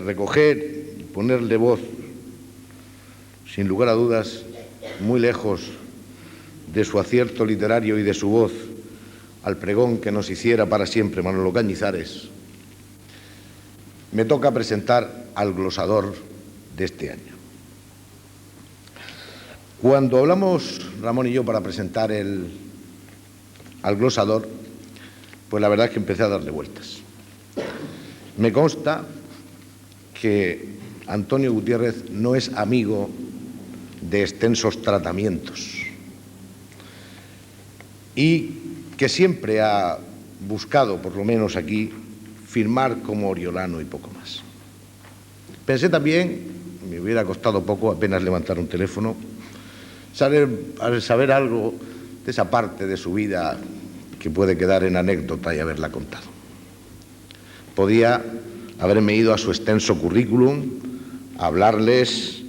recoger y ponerle voz, sin lugar a dudas, muy lejos de su acierto literario y de su voz al pregón que nos hiciera para siempre Manolo Cañizares, me toca presentar al glosador de este año. Cuando hablamos, Ramón y yo, para presentar al glosador, pues la verdad es que empecé a darle vueltas. Me consta que Antonio Gutiérrez no es amigo de extensos tratamientos y que siempre ha buscado, por lo menos aquí, firmar como oriolano y poco más. Pensé también, me hubiera costado poco apenas levantar un teléfono, saber algo de esa parte de su vida que puede quedar en anécdota y haberla contado. Podía haberme ido a su extenso currículum, a hablarles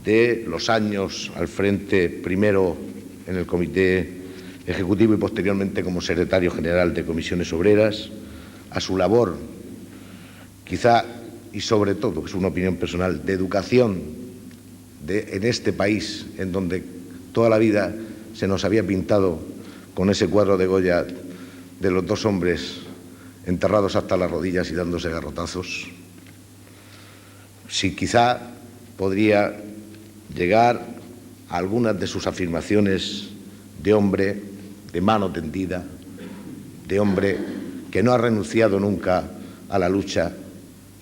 de los años al frente, primero en el Comité Ejecutivo y posteriormente como secretario general de Comisiones Obreras, a su labor, quizá y sobre todo, es una opinión personal, de educación en este país, en donde toda la vida se nos había pintado con ese cuadro de Goya de los dos hombres enterrados hasta las rodillas y dándose garrotazos. Si quizá podría llegar a algunas de sus afirmaciones de hombre de mano tendida, de hombre que no ha renunciado nunca a la lucha,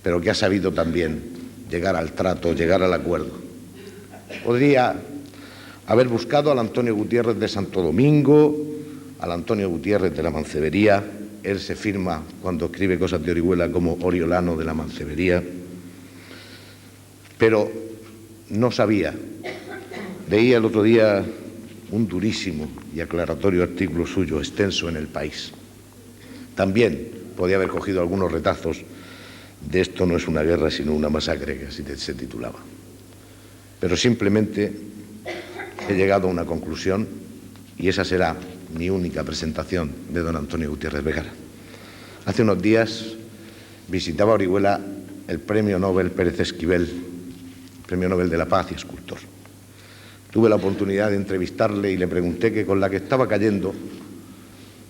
pero que ha sabido también llegar al trato, llegar al acuerdo. Podría haber buscado al Antonio Gutiérrez de Santo Domingo, al Antonio Gutiérrez de la Mancebería. Él se firma cuando escribe cosas de Orihuela como oriolano de la Mancebería, pero no sabía. Leía el otro día un durísimo y aclaratorio artículo suyo, extenso en El País. También podía haber cogido algunos retazos de Esto no es una guerra sino una masacre, que así se titulaba. Pero simplemente he llegado a una conclusión y esa será mi única presentación de don Antonio Gutiérrez Vergara. Hace unos días visitaba Orihuela el Premio Nobel Pérez Esquivel, Premio Nobel de la Paz y escultor. Tuve la oportunidad de entrevistarle y le pregunté que con la que estaba cayendo,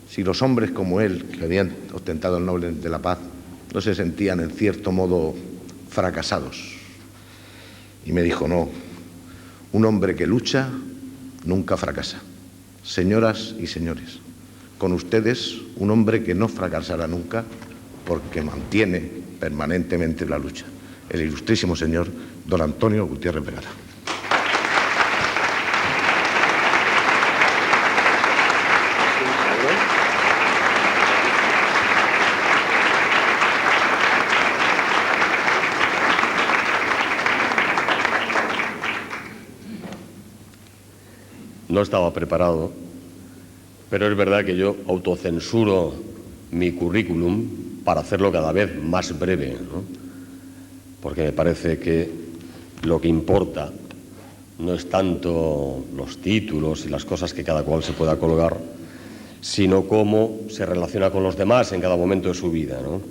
si los hombres como él, que habían ostentado el Nobel de la Paz, no se sentían en cierto modo fracasados. Y me dijo, no, un hombre que lucha nunca fracasa. Señoras y señores, con ustedes un hombre que no fracasará nunca porque mantiene permanentemente la lucha. El ilustrísimo señor don Antonio Gutiérrez Vergara. No estaba preparado, pero es verdad que yo autocensuro mi currículum para hacerlo cada vez más breve, ¿no? Porque me parece que lo que importa no es tanto los títulos y las cosas que cada cual se pueda colgar, sino cómo se relaciona con los demás en cada momento de su vida, ¿no?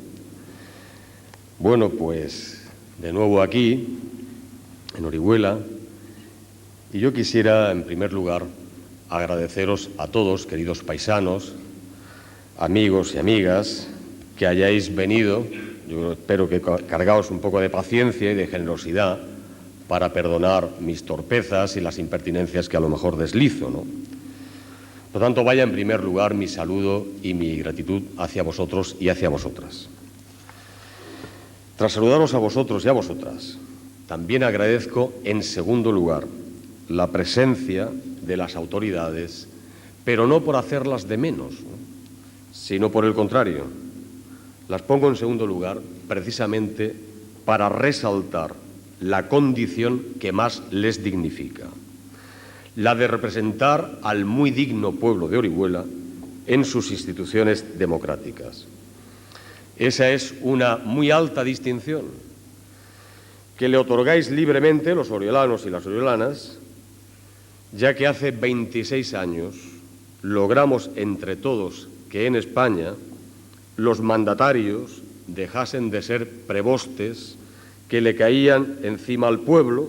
Bueno, pues de nuevo aquí, en Orihuela, y yo quisiera, en primer lugar, agradeceros a todos, queridos paisanos, amigos y amigas, que hayáis venido. Yo espero que cargaos un poco de paciencia y de generosidad para perdonar mis torpezas y las impertinencias que a lo mejor deslizo, ¿no? Por tanto, vaya en primer lugar mi saludo y mi gratitud hacia vosotros y hacia vosotras. Tras saludaros a vosotros y a vosotras, también agradezco, en segundo lugar, la presencia de las autoridades, pero no por hacerlas de menos, ¿no?, sino por el contrario. Las pongo en segundo lugar precisamente para resaltar la condición que más les dignifica, la de representar al muy digno pueblo de Orihuela en sus instituciones democráticas. Esa es una muy alta distinción que le otorgáis libremente los oriolanos y las oriolanas, ya que hace 26 años logramos entre todos que en España los mandatarios dejasen de ser prebostes que le caían encima al pueblo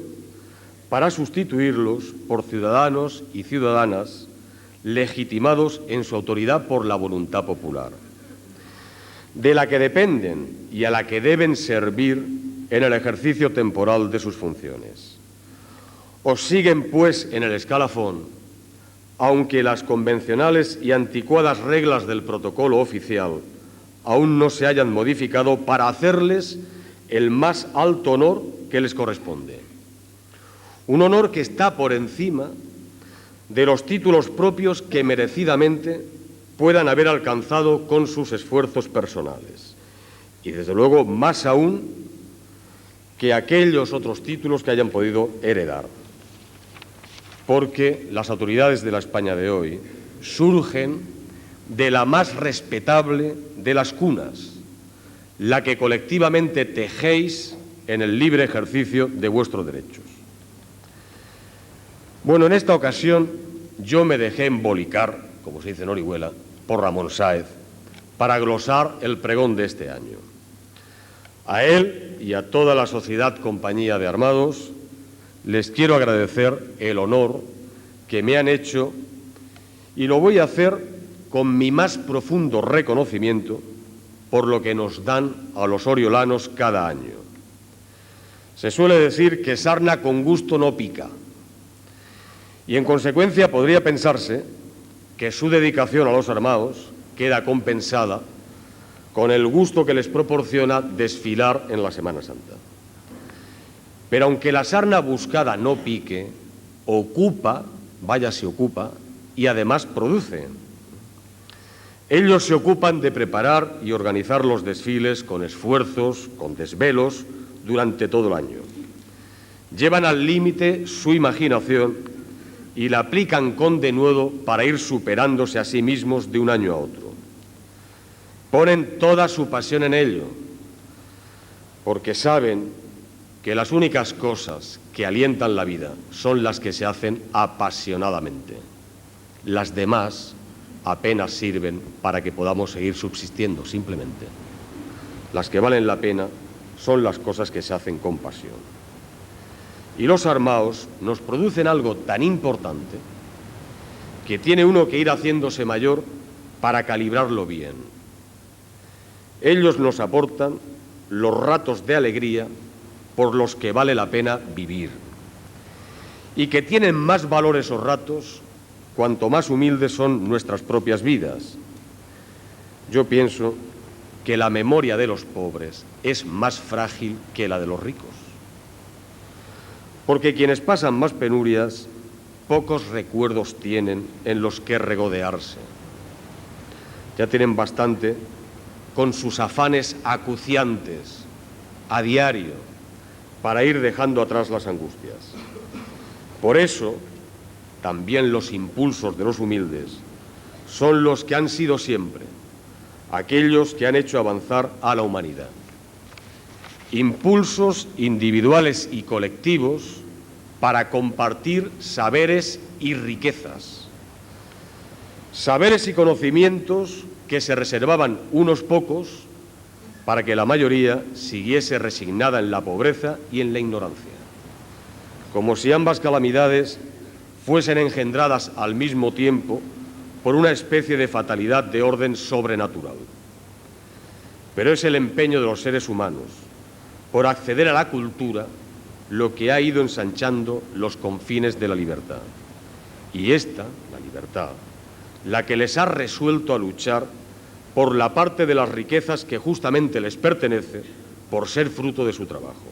para sustituirlos por ciudadanos y ciudadanas legitimados en su autoridad por la voluntad popular, de la que dependen y a la que deben servir en el ejercicio temporal de sus funciones. Os siguen, pues, en el escalafón, aunque las convencionales y anticuadas reglas del protocolo oficial aún no se hayan modificado, para hacerles el más alto honor que les corresponde. Un honor que está por encima de los títulos propios que merecidamente puedan haber alcanzado con sus esfuerzos personales. Y, desde luego, más aún que aquellos otros títulos que hayan podido heredar. Porque las autoridades de la España de hoy surgen de la más respetable de las cunas, la que colectivamente tejéis en el libre ejercicio de vuestros derechos. Bueno, en esta ocasión yo me dejé embolicar, como se dice en Orihuela, por Ramón Sáez, para glosar el pregón de este año. A él y a toda la sociedad Compañía de Armados les quiero agradecer el honor que me han hecho, y lo voy a hacer con mi más profundo reconocimiento por lo que nos dan a los oriolanos cada año. Se suele decir que sarna con gusto no pica, y en consecuencia podría pensarse que su dedicación a los armados queda compensada con el gusto que les proporciona desfilar en la Semana Santa. Pero aunque la sarna buscada no pique, ocupa, vaya si ocupa, y además produce. Ellos se ocupan de preparar y organizar los desfiles con esfuerzos, con desvelos, durante todo el año. Llevan al límite su imaginación y la aplican con denuedo para ir superándose a sí mismos de un año a otro. Ponen toda su pasión en ello, porque saben que las únicas cosas que alientan la vida son las que se hacen apasionadamente. Las demás apenas sirven para que podamos seguir subsistiendo, simplemente. Las que valen la pena son las cosas que se hacen con pasión. Y los armados nos producen algo tan importante que tiene uno que ir haciéndose mayor para calibrarlo bien. Ellos nos aportan los ratos de alegría por los que vale la pena vivir, y que tienen más valor esos ratos cuanto más humildes son nuestras propias vidas. Yo pienso que la memoria de los pobres es más frágil que la de los ricos, porque quienes pasan más penurias pocos recuerdos tienen en los que regodearse. Ya tienen bastante con sus afanes acuciantes a diario para ir dejando atrás las angustias. Por eso, también los impulsos de los humildes son los que han sido siempre aquellos que han hecho avanzar a la humanidad. Impulsos individuales y colectivos para compartir saberes y riquezas. Saberes y conocimientos que se reservaban unos pocos para que la mayoría siguiese resignada en la pobreza y en la ignorancia, como si ambas calamidades fuesen engendradas al mismo tiempo por una especie de fatalidad de orden sobrenatural. Pero es el empeño de los seres humanos por acceder a la cultura lo que ha ido ensanchando los confines de la libertad. Y esta, la libertad, la que les ha resuelto a luchar por la parte de las riquezas que justamente les pertenece por ser fruto de su trabajo.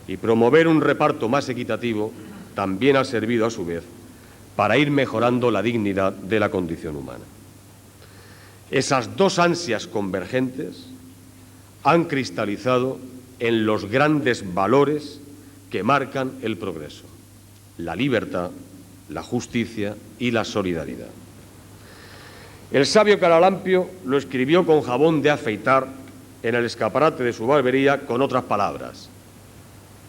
Y promover un reparto más equitativo también ha servido a su vez para ir mejorando la dignidad de la condición humana. Esas dos ansias convergentes han cristalizado en los grandes valores que marcan el progreso: la libertad, la justicia y la solidaridad. El sabio Caralampio lo escribió con jabón de afeitar en el escaparate de su barbería con otras palabras,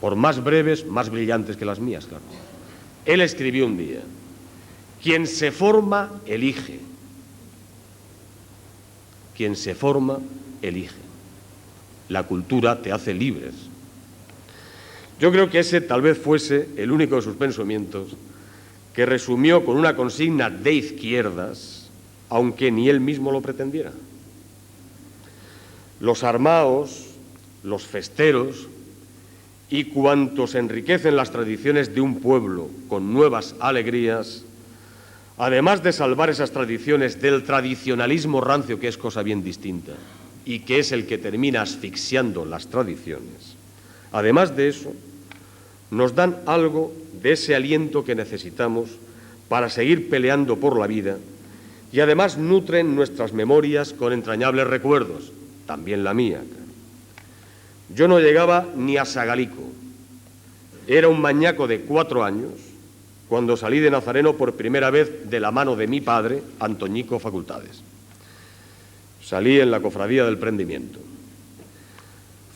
por más breves, más brillantes que las mías, claro. Él escribió un día: quien se forma, elige. Quien se forma, elige. La cultura te hace libres, Yo creo que ese tal vez fuese el único de sus pensamientos que resumió con una consigna de izquierdas, aunque ni él mismo lo pretendiera. Los armaos, los festeros y cuantos enriquecen las tradiciones de un pueblo con nuevas alegrías, además de salvar esas tradiciones del tradicionalismo rancio, que es cosa bien distinta y que es el que termina asfixiando las tradiciones, además de eso, nos dan algo de ese aliento que necesitamos para seguir peleando por la vida y además nutren nuestras memorias con entrañables recuerdos, también la mía. Yo no llegaba ni a Sagalico. Era un mañaco de 4 años cuando salí de Nazareno por primera vez de la mano de mi padre, Antoñico Facultades. Salí en la Cofradía del Prendimiento.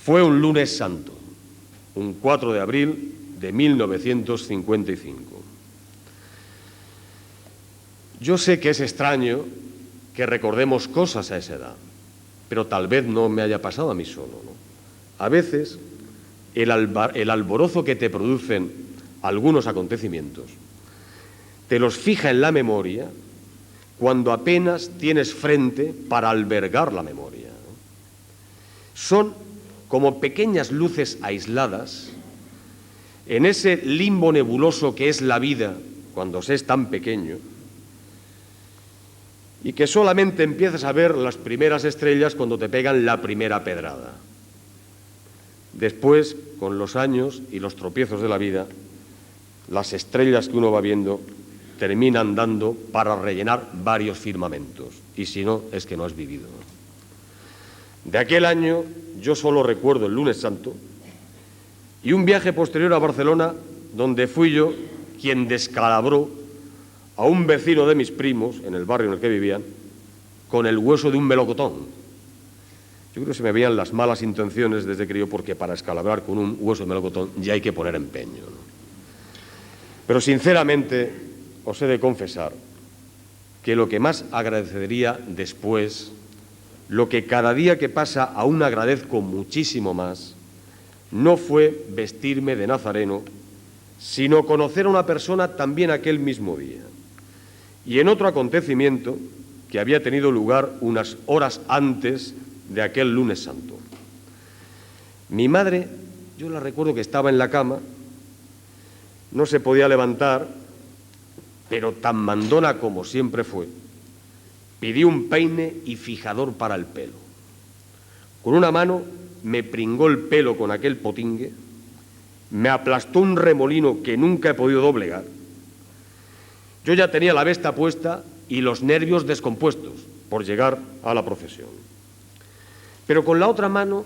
Fue un lunes santo, un 4 de abril de 1955. Yo sé que es extraño que recordemos cosas a esa edad, pero tal vez no me haya pasado a mí solo, ¿no? A veces el alborozo que te producen algunos acontecimientos te los fija en la memoria cuando apenas tienes frente para albergar la memoria, ¿no? Son como pequeñas luces aisladas en ese limbo nebuloso que es la vida cuando se es tan pequeño y que solamente empiezas a ver las primeras estrellas cuando te pegan la primera pedrada. Después, con los años y los tropiezos de la vida, las estrellas que uno va viendo terminan dando para rellenar varios firmamentos, y si no, es que no has vivido. De aquel año yo solo recuerdo el lunes santo y un viaje posterior a Barcelona donde fui yo quien descalabró a un vecino de mis primos, en el barrio en el que vivían, con el hueso de un melocotón. Yo creo que se me veían las malas intenciones desde crío, porque para escalabrar con un hueso de melocotón ya hay que poner empeño, ¿no? Pero sinceramente os he de confesar que lo que más agradecería después, lo que cada día que pasa aún agradezco muchísimo más, no fue vestirme de nazareno, sino conocer a una persona también aquel mismo día. Y en otro acontecimiento que había tenido lugar unas horas antes de aquel lunes santo. Mi madre, yo la recuerdo que estaba en la cama, no se podía levantar, pero tan mandona como siempre fue, pidió un peine y fijador para el pelo. Con una mano me pringó el pelo con aquel potingue, me aplastó un remolino que nunca he podido doblegar. Yo ya tenía la vesta puesta y los nervios descompuestos por llegar a la procesión. Pero con la otra mano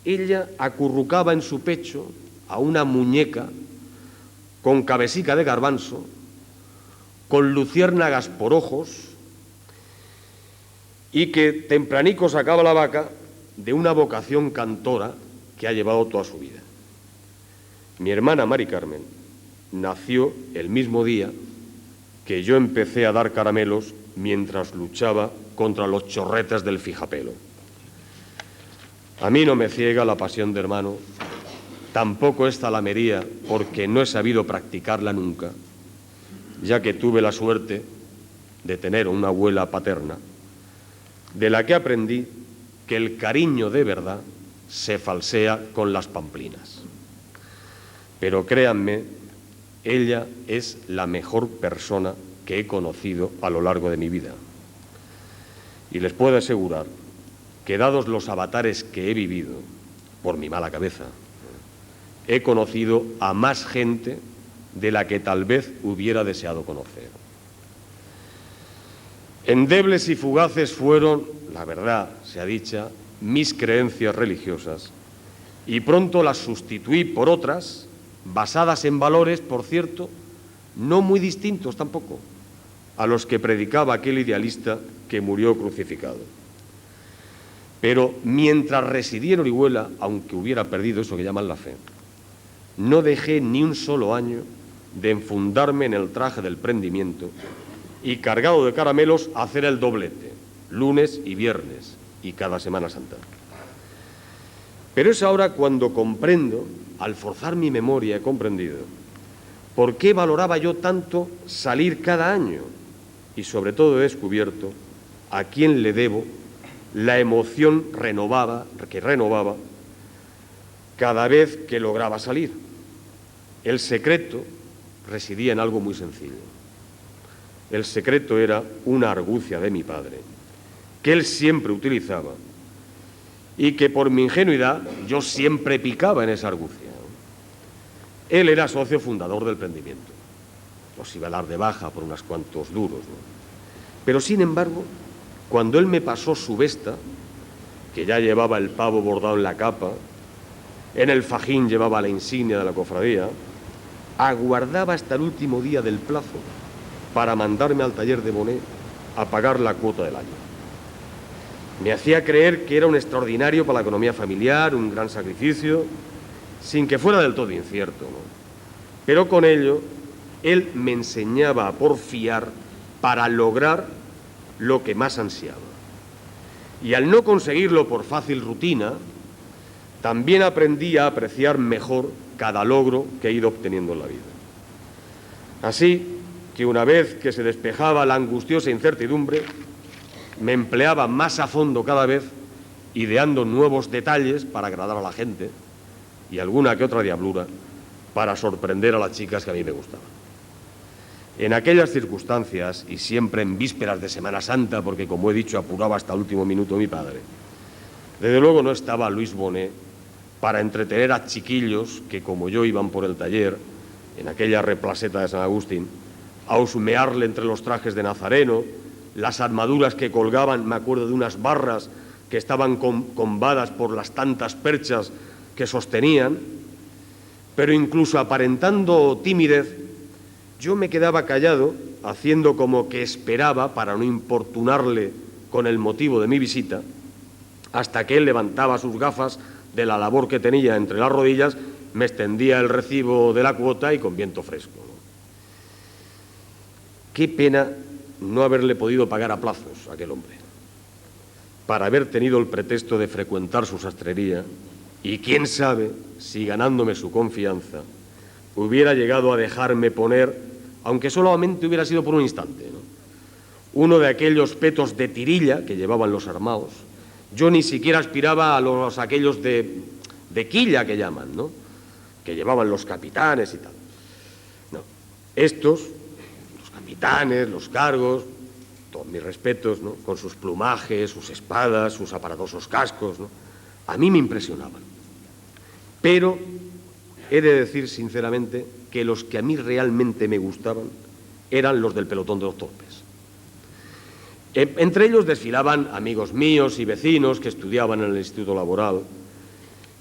ella acurrucaba en su pecho a una muñeca con cabecica de garbanzo, con luciérnagas por ojos, y que tempranico sacaba la vaca de una vocación cantora que ha llevado toda su vida. Mi hermana Mari Carmen nació el mismo día que yo empecé a dar caramelos mientras luchaba contra los chorretes del fijapelo. A mí no me ciega la pasión de hermano, tampoco esta lamería, porque no he sabido practicarla nunca, ya que tuve la suerte de tener una abuela paterna, de la que aprendí que el cariño de verdad se falsea con las pamplinas. Pero créanme, ella es la mejor persona que he conocido a lo largo de mi vida. Y les puedo asegurar que, dados los avatares que he vivido por mi mala cabeza, he conocido a más gente de la que tal vez hubiera deseado conocer. Endebles y fugaces fueron, la verdad sea dicha, mis creencias religiosas, y pronto las sustituí por otras, basadas en valores, por cierto, no muy distintos tampoco a los que predicaba aquel idealista que murió crucificado. Pero mientras residí en Orihuela, aunque hubiera perdido eso que llaman la fe, no dejé ni un solo año de enfundarme en el traje del prendimiento y, cargado de caramelos, hacer el doblete, lunes y viernes y cada Semana Santa. Pero es ahora cuando comprendo al forzar mi memoria, he comprendido por qué valoraba yo tanto salir cada año y sobre todo he descubierto a quién le debo la emoción que renovaba cada vez que lograba salir. El secreto residía en algo muy sencillo. El secreto era una argucia de mi padre, que él siempre utilizaba y que por mi ingenuidad yo siempre picaba en esa argucia. Él era socio fundador del Prendimiento. Los iba a dar de baja por unos cuantos duros, ¿no? Pero, sin embargo, cuando él me pasó su vesta, que ya llevaba el pavo bordado en la capa, en el fajín llevaba la insignia de la cofradía, aguardaba hasta el último día del plazo para mandarme al taller de Bonet a pagar la cuota del año. Me hacía creer que era un extraordinario para la economía familiar, un gran sacrificio, sin que fuera del todo incierto, ¿no? Pero con ello, él me enseñaba a porfiar para lograr lo que más ansiaba. Y al no conseguirlo por fácil rutina, también aprendí a apreciar mejor cada logro que he ido obteniendo en la vida. Así que una vez que se despejaba la angustiosa incertidumbre, me empleaba más a fondo cada vez, ideando nuevos detalles para agradar a la gente y alguna que otra diablura para sorprender a las chicas que a mí me gustaban. En aquellas circunstancias, y siempre en vísperas de Semana Santa, porque como he dicho apuraba hasta el último minuto mi padre, desde luego no estaba Luis Bonet para entretener a chiquillos que como yo iban por el taller, en aquella replaceta de San Agustín, a husmearle entre los trajes de nazareno, las armaduras que colgaban, me acuerdo de unas barras que estaban combadas por las tantas perchas que sostenían, pero incluso aparentando timidez, yo me quedaba callado, haciendo como que esperaba para no importunarle con el motivo de mi visita, hasta que él levantaba sus gafas de la labor que tenía entre las rodillas, me extendía el recibo de la cuota y con viento fresco, ¿no? Qué pena no haberle podido pagar a plazos a aquel hombre, para haber tenido el pretexto de frecuentar su sastrería y quién sabe si ganándome su confianza hubiera llegado a dejarme poner, aunque solamente hubiera sido por un instante, ¿no?, uno de aquellos petos de tirilla que llevaban los armados. Yo ni siquiera aspiraba a aquellos de quilla que llaman, ¿no?, que llevaban los capitanes y tal. No, estos, los capitanes, los cargos, todos mis respetos, ¿no?, con sus plumajes, sus espadas, sus aparatosos cascos, ¿no?, a mí me impresionaban. Pero he de decir sinceramente que los que a mí realmente me gustaban eran los del pelotón de los torpes. Entre ellos desfilaban amigos míos y vecinos que estudiaban en el Instituto Laboral,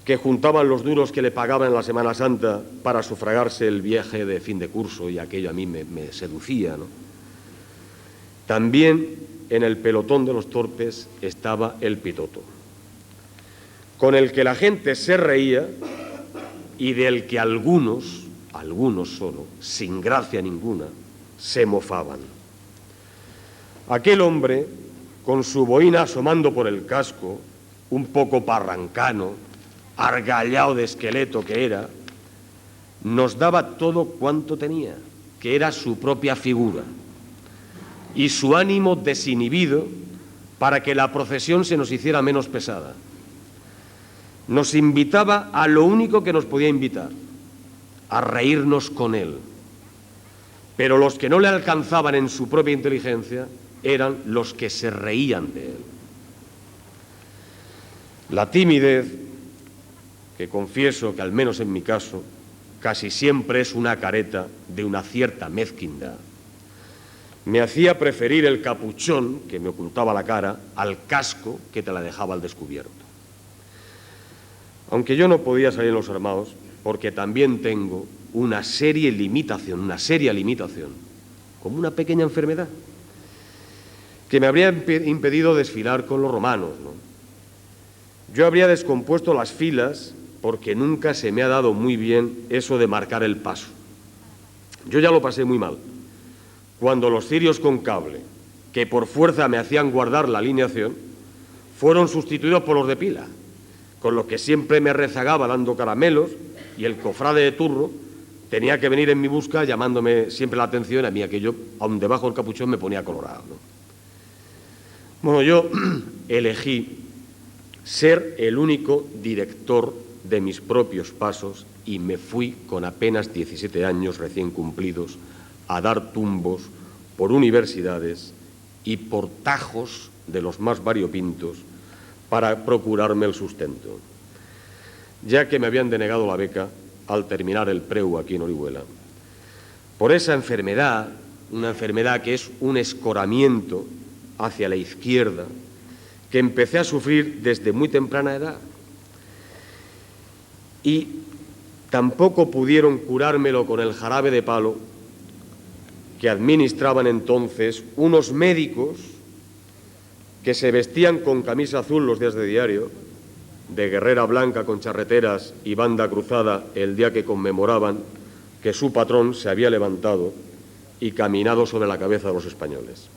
que juntaban los duros que le pagaban en la Semana Santa para sufragarse el viaje de fin de curso, y aquello a mí me seducía, ¿no? También en el pelotón de los torpes estaba el Pitoto, con el que la gente se reía y del que algunos solo, sin gracia ninguna, se mofaban. Aquel hombre, con su boina asomando por el casco, un poco parrancano, argallao de esqueleto que era, nos daba todo cuanto tenía, que era su propia figura, y su ánimo desinhibido para que la procesión se nos hiciera menos pesada. Nos invitaba a lo único que nos podía invitar, a reírnos con él. Pero los que no le alcanzaban en su propia inteligencia eran los que se reían de él. La timidez, que confieso que al menos en mi caso, casi siempre es una careta de una cierta mezquindad, me hacía preferir el capuchón que me ocultaba la cara al casco que te la dejaba al descubierto. Aunque yo no podía salir en los armados, porque también tengo una seria limitación, como una pequeña enfermedad, que me habría impedido desfilar con los romanos, ¿no? Yo habría descompuesto las filas porque nunca se me ha dado muy bien eso de marcar el paso. Yo ya lo pasé muy mal cuando los cirios con cable, que por fuerza me hacían guardar la alineación, fueron sustituidos por los de pila, con lo que siempre me rezagaba dando caramelos y el cofrade de turno tenía que venir en mi busca llamándome siempre la atención, a mí aquello, aun debajo del capuchón, me ponía colorado, ¿no? Bueno, yo elegí ser el único director de mis propios pasos y me fui con apenas 17 años recién cumplidos a dar tumbos por universidades y por tajos de los más variopintos para procurarme el sustento, ya que me habían denegado la beca al terminar el preu aquí en Orihuela. Por esa enfermedad, una enfermedad que es un escoramiento hacia la izquierda, que empecé a sufrir desde muy temprana edad. Y tampoco pudieron curármelo con el jarabe de palo que administraban entonces unos médicos que se vestían con camisa azul los días de diario, de guerrera blanca con charreteras y banda cruzada el día que conmemoraban que su patrón se había levantado y caminado sobre la cabeza de los españoles.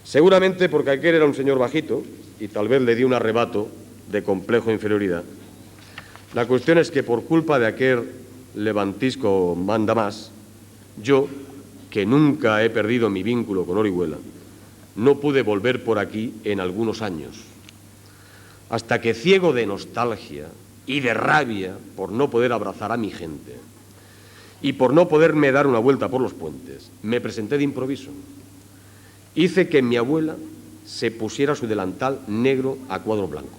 Seguramente porque aquel era un señor bajito y tal vez le dio un arrebato de complejo de inferioridad. La cuestión es que por culpa de aquel levantisco manda más, yo, que nunca he perdido mi vínculo con Orihuela, no pude volver por aquí en algunos años, hasta que, ciego de nostalgia y de rabia por no poder abrazar a mi gente y por no poderme dar una vuelta por los puentes, me presenté de improviso. Hice que mi abuela se pusiera su delantal negro a cuadros blancos,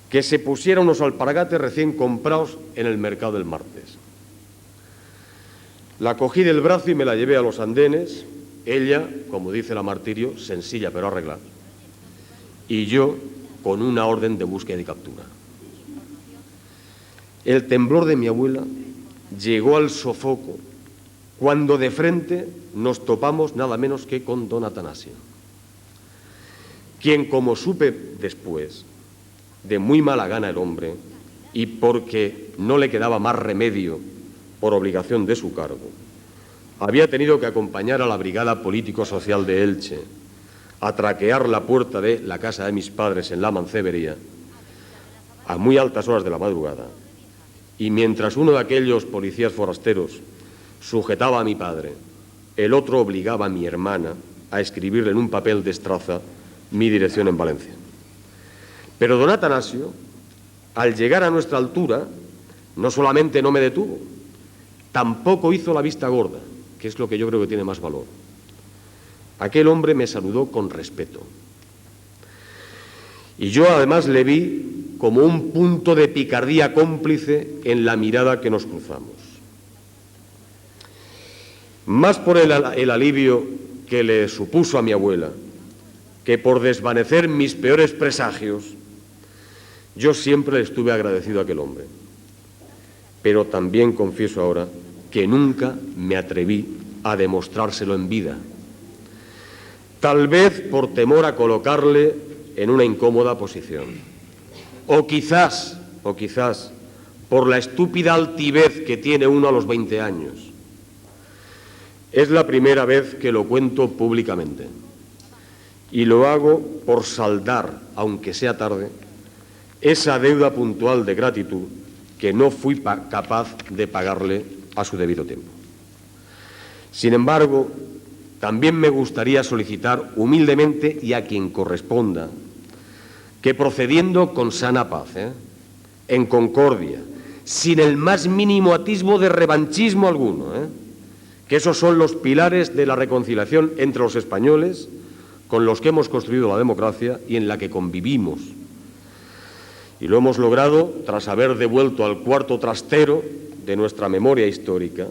que se pusiera unos alpargates recién comprados en el mercado del martes. La cogí del brazo y me la llevé a los andenes, ella, como dice la Martirio, sencilla pero arreglada, y yo con una orden de búsqueda y captura. El temblor de mi abuela llegó al sofoco cuando de frente nos topamos nada menos que con don Atanasio, quien, como supe después, de muy mala gana el hombre, y porque no le quedaba más remedio por obligación de su cargo, había tenido que acompañar a la Brigada Político-Social de Elche a traquear la puerta de la casa de mis padres en la Mancebería a muy altas horas de la madrugada, y mientras uno de aquellos policías forasteros sujetaba a mi padre, el otro obligaba a mi hermana a escribirle en un papel de estraza mi dirección en Valencia. Pero don Atanasio, al llegar a nuestra altura, no solamente no me detuvo, tampoco hizo la vista gorda, que es lo que yo creo que tiene más valor. Aquel hombre me saludó con respeto. Y yo además le vi como un punto de picardía cómplice en la mirada que nos cruzamos. Más por el alivio que le supuso a mi abuela, que por desvanecer mis peores presagios, yo siempre le estuve agradecido a aquel hombre. Pero también confieso ahora que nunca me atreví a demostrárselo en vida. Tal vez por temor a colocarle en una incómoda posición. O quizás, por la estúpida altivez que tiene uno a los 20 años. Es la primera vez que lo cuento públicamente. Y lo hago por saldar, aunque sea tarde, esa deuda puntual de gratitud que no fui capaz de pagarle a su debido tiempo. Sin embargo, también me gustaría solicitar humildemente y a quien corresponda que, procediendo con sana paz, en concordia, sin el más mínimo atisbo de revanchismo alguno, que esos son los pilares de la reconciliación entre los españoles con los que hemos construido la democracia y en la que convivimos. Y lo hemos logrado tras haber devuelto al cuarto trastero de nuestra memoria histórica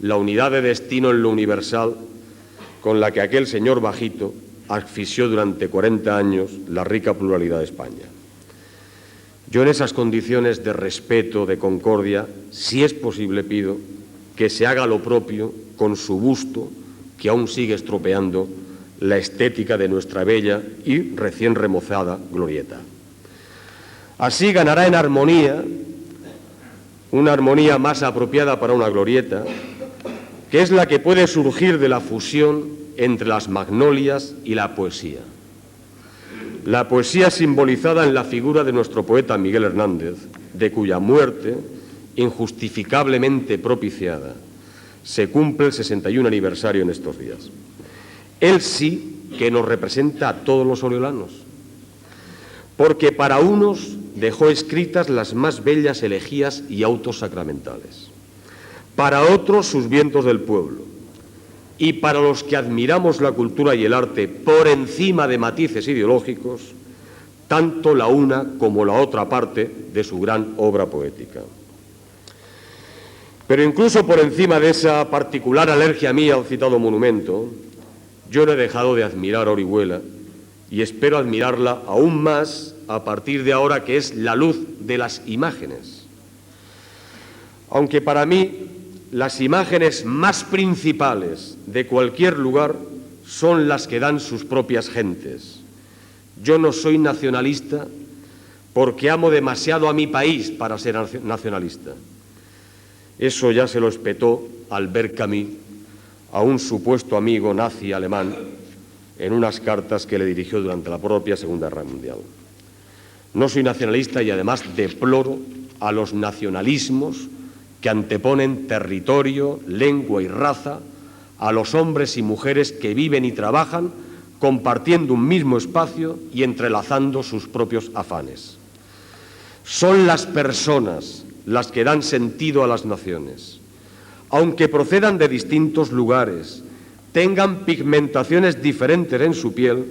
la unidad de destino en lo universal con la que aquel señor bajito asfixió durante 40 años la rica pluralidad de España. Yo en esas condiciones de respeto, de concordia, si es posible pido que se haga lo propio con su busto, que aún sigue estropeando la estética de nuestra bella y recién remozada glorieta. Así ganará en armonía, una armonía más apropiada para una glorieta, que es la que puede surgir de la fusión entre las magnolias y la poesía. La poesía simbolizada en la figura de nuestro poeta Miguel Hernández de cuya muerte, injustificablemente propiciada, se cumple el 61 aniversario en estos días. Él sí que nos representa a todos los oriolanos, porque para unos dejó escritas las más bellas elegías y autos sacramentales, para otros sus vientos del pueblo, y para los que admiramos la cultura y el arte por encima de matices ideológicos, tanto la una como la otra parte de su gran obra poética. Pero incluso por encima de esa particular alergia mía al citado monumento, yo no he dejado de admirar a Orihuela y espero admirarla aún más a partir de ahora, que es la luz de las imágenes. Aunque para mí las imágenes más principales de cualquier lugar son las que dan sus propias gentes. Yo no soy nacionalista porque amo demasiado a mi país para ser nacionalista. Eso ya se lo espetó Albert Camus a un supuesto amigo nazi alemán en unas cartas que le dirigió durante la propia Segunda Guerra Mundial. No soy nacionalista y además deploro a los nacionalismos que anteponen territorio, lengua y raza a los hombres y mujeres que viven y trabajan compartiendo un mismo espacio y entrelazando sus propios afanes. Son las personas las que dan sentido a las naciones, aunque procedan de distintos lugares, tengan pigmentaciones diferentes en su piel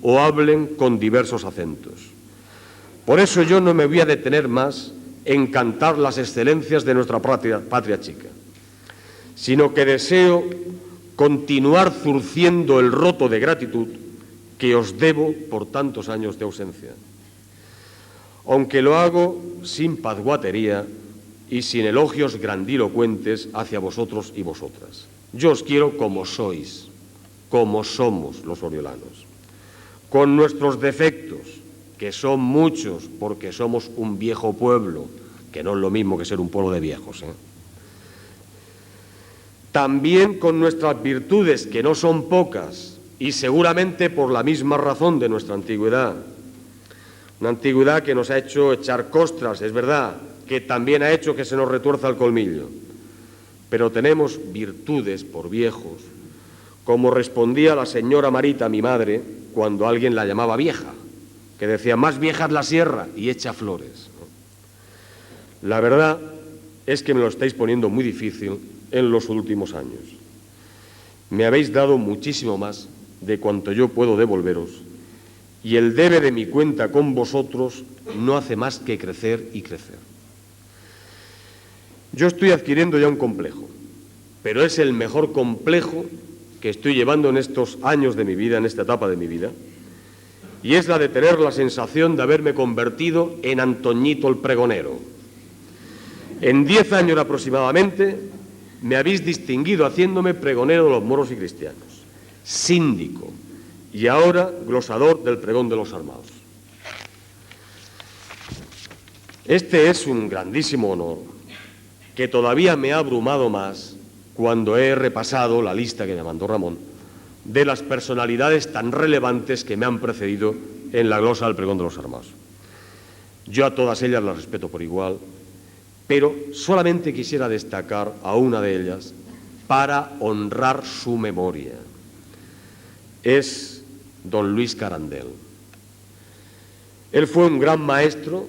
o hablen con diversos acentos. Por eso yo no me voy a detener más en cantar las excelencias de nuestra patria chica, sino que deseo continuar zurciendo el roto de gratitud que os debo por tantos años de ausencia. Aunque lo hago sin pazguatería y sin elogios grandilocuentes hacia vosotros y vosotras. Yo os quiero como sois, como somos los oriolanos, con nuestros defectos, que son muchos porque somos un viejo pueblo, que no es lo mismo que ser un pueblo de viejos, También con nuestras virtudes, que no son pocas, y seguramente por la misma razón de nuestra antigüedad. Una antigüedad que nos ha hecho echar costras, es verdad, que también ha hecho que se nos retuerza el colmillo. Pero tenemos virtudes por viejos, como respondía la señora Marita, mi madre, cuando alguien la llamaba vieja, que decía, más vieja es la sierra y echa flores. La verdad es que me lo estáis poniendo muy difícil en los últimos años. Me habéis dado muchísimo más de cuanto yo puedo devolveros, y el debe de mi cuenta con vosotros no hace más que crecer y crecer. Yo estoy adquiriendo ya un complejo, pero es el mejor complejo que estoy llevando en estos años de mi vida, en esta etapa de mi vida, y es la de tener la sensación de haberme convertido en Antoñito el pregonero. En 10 años aproximadamente me habéis distinguido haciéndome pregonero de los moros y cristianos, síndico y ahora glosador del pregón de los armados. Este es un grandísimo honor que todavía me ha abrumado más cuando he repasado la lista que me mandó Ramón de las personalidades tan relevantes que me han precedido en la glosa del pregón de los armados. Yo a todas ellas las respeto por igual, pero solamente quisiera destacar a una de ellas para honrar su memoria. Es don Luis Carandel. Él fue un gran maestro,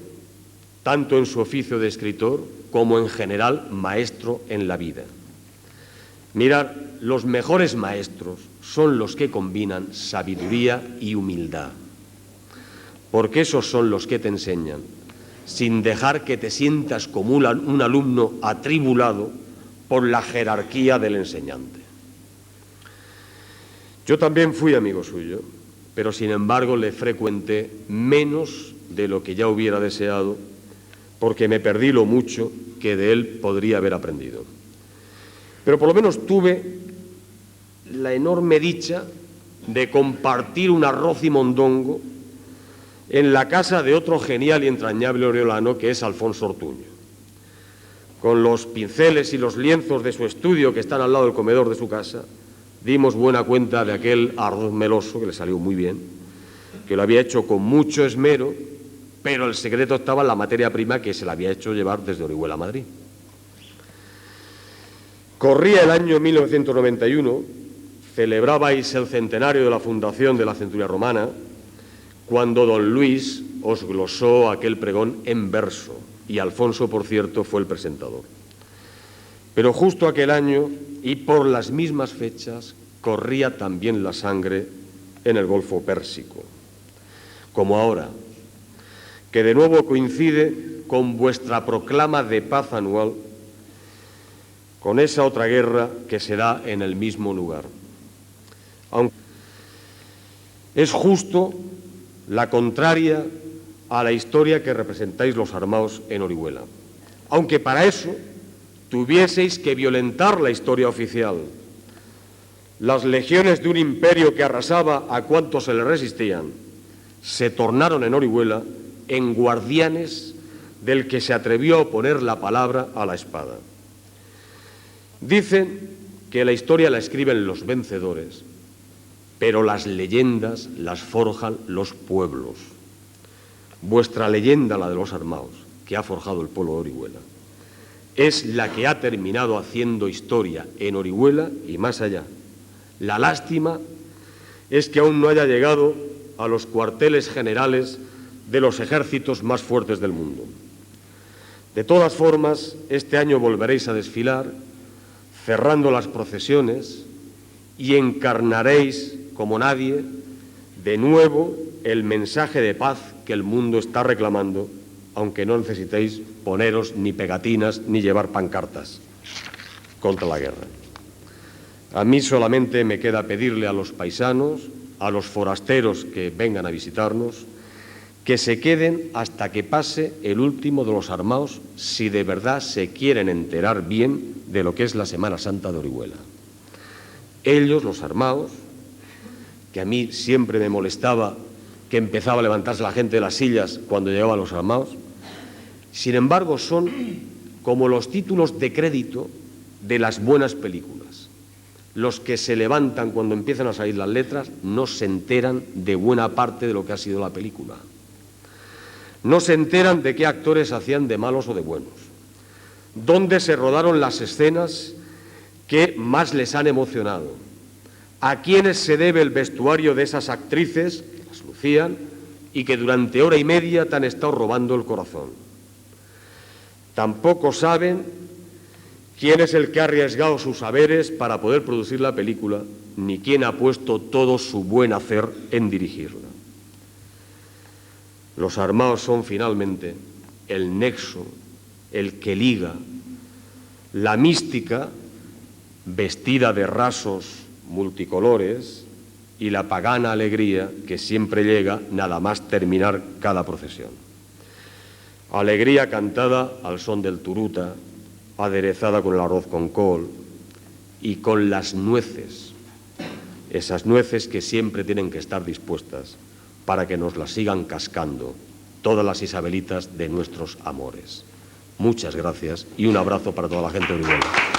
tanto en su oficio de escritor como en general maestro en la vida. Mirad, los mejores maestros son los que combinan sabiduría y humildad, porque esos son los que te enseñan, sin dejar que te sientas como un alumno atribulado por la jerarquía del enseñante. Yo también fui amigo suyo, pero sin embargo le frecuenté menos de lo que ya hubiera deseado, porque me perdí lo mucho que de él podría haber aprendido. Pero por lo menos tuve la enorme dicha de compartir un arroz y mondongo en la casa de otro genial y entrañable oriolano que es Alfonso Ortuño. Con los pinceles y los lienzos de su estudio que están al lado del comedor de su casa, dimos buena cuenta de aquel arroz meloso que le salió muy bien, que lo había hecho con mucho esmero pero el secreto estaba en la materia prima que se la había hecho llevar desde Orihuela a Madrid. Corría el año 1991, celebrabais el centenario de la fundación de la Centuria Romana, cuando don Luis os glosó aquel pregón en verso, y Alfonso, por cierto, fue el presentador. Pero justo aquel año, y por las mismas fechas, corría también la sangre en el Golfo Pérsico, como ahora, que de nuevo coincide con vuestra proclama de paz anual, con esa otra guerra que se da en el mismo lugar. Aunque es justo la contraria a la historia que representáis los armados en Orihuela, aunque para eso tuvieseis que violentar la historia oficial. Las legiones de un imperio que arrasaba a cuantos se le resistían se tornaron en Orihuela en guardianes del que se atrevió a oponer la palabra a la espada. Dicen que la historia la escriben los vencedores, pero las leyendas las forjan los pueblos. Vuestra leyenda, la de los armados, que ha forjado el pueblo de Orihuela, es la que ha terminado haciendo historia en Orihuela y más allá. La lástima es que aún no haya llegado a los cuarteles generales de los ejércitos más fuertes del mundo. De todas formas, este año volveréis a desfilar, cerrando las procesiones, y encarnaréis, como nadie, de nuevo el mensaje de paz que el mundo está reclamando, aunque no necesitéis poneros ni pegatinas ni llevar pancartas contra la guerra. A mí solamente me queda pedirle a los paisanos, a los forasteros que vengan a visitarnos, que se queden hasta que pase el último de los armados, si de verdad se quieren enterar bien de lo que es la Semana Santa de Orihuela. Ellos, los armados, que a mí siempre me molestaba que empezaba a levantarse la gente de las sillas cuando llegaban los armados, sin embargo son como los títulos de crédito de las buenas películas. Los que se levantan cuando empiezan a salir las letras no se enteran de buena parte de lo que ha sido la película. No se enteran de qué actores hacían de malos o de buenos, dónde se rodaron las escenas que más les han emocionado, a quiénes se debe el vestuario de esas actrices que las lucían y que durante hora y media te han estado robando el corazón. Tampoco saben quién es el que ha arriesgado sus saberes para poder producir la película, ni quién ha puesto todo su buen hacer en dirigirla. Los armados son finalmente el nexo, el que liga la mística vestida de rasos multicolores y la pagana alegría que siempre llega nada más terminar cada procesión. Alegría cantada al son del turuta, aderezada con el arroz con col y con las nueces, esas nueces que siempre tienen que estar dispuestas para que nos las sigan cascando todas las isabelitas de nuestros amores. Muchas gracias y un abrazo para toda la gente de Orihuela.